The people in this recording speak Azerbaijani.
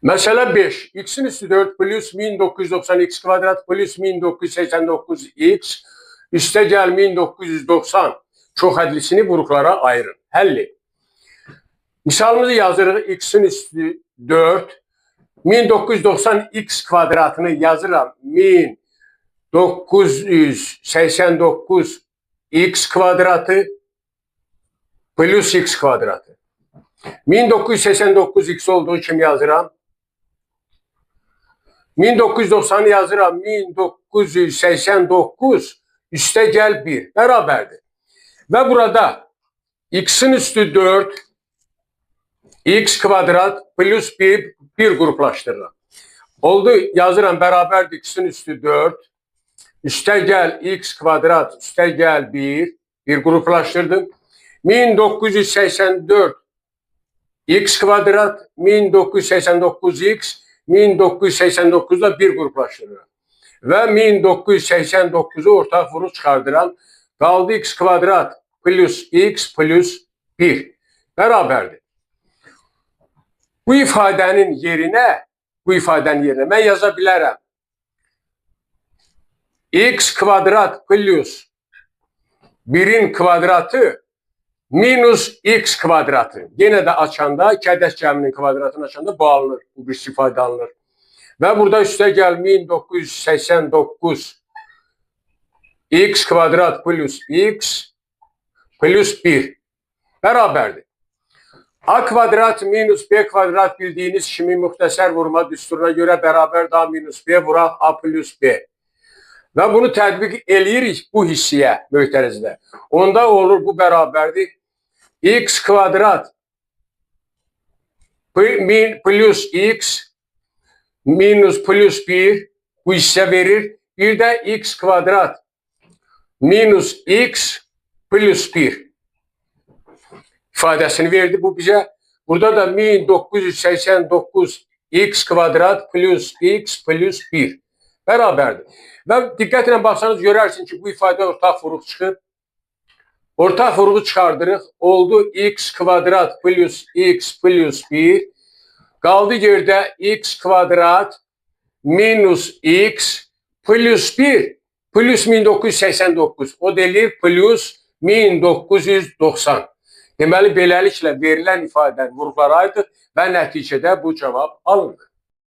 Məsələ 5. X-in üstü 4 plus 1990 x kvadrat plus 1989 x üstə gəl 1990 çoxhədlisini qruplara ayırın. Həll et. Misalımızı yazırıq. X-in üstü 4. 1990 x kvadratını yazıram. 1989 x kvadratı plus x kvadratı. 1989 x olduğu kimi yazıram. 1990'ı yazıram. 1989 üstə gəl 1 bərabərdir. Və burada x-in üstü 4 x kvadrat plus 1 qruplaşdırıram. Oldu, yazıram bərabərdir x-in üstü 4 üstə gəl x kvadrat üstə gəl 1 qruplaşdırdım. 1984 x kvadrat 1989 x 1989'da 1 qruplaşdırıram. Və 1989'u ortaq vuruş çıxardıram. Qaldı x kvadrat plus x plus 1 bərabərdir. Bu ifadənin yerinə mən yaza bilərəm. X kvadrat plus 1'in kvadratı minus x kvadratı. Yenə də açanda, kədəs cəminin kvadratını açanda bu alınır. Bu bir istifadə alınır. Və burada üstə gəl 1989 x kvadrat plus x plus 1 bərabərdir. A kvadrat minus b kvadrat bildiyiniz kimi müxtəsər vurma düsturuna görə bərabər da minus b vuraq a plus b. Və bunu tətbiq eləyirik bu hissiyə möhtərəzdə. Onda olur bu bərabərdir. X kvadrat plus x minus plus 1 bu hissə verir. Bir də x kvadrat minus x plus 1 ifadəsini verdi bu bizə. Burada da 1989 x kvadrat plus x plus 1 bərabərdir. Və diqqətlə baxsanız görərsiniz ki, bu ifadə ortaq vuruq çıxır. Ortaq vuruğu çıxardırıq. Oldu x kvadrat plus x plus 1. Qaldı yerdə x kvadrat minus x plus 1 plus 1989. O deyilir plus 1990. Deməli, beləliklə verilən ifadənin vuruqları aydın və nəticədə bu cavab alınır.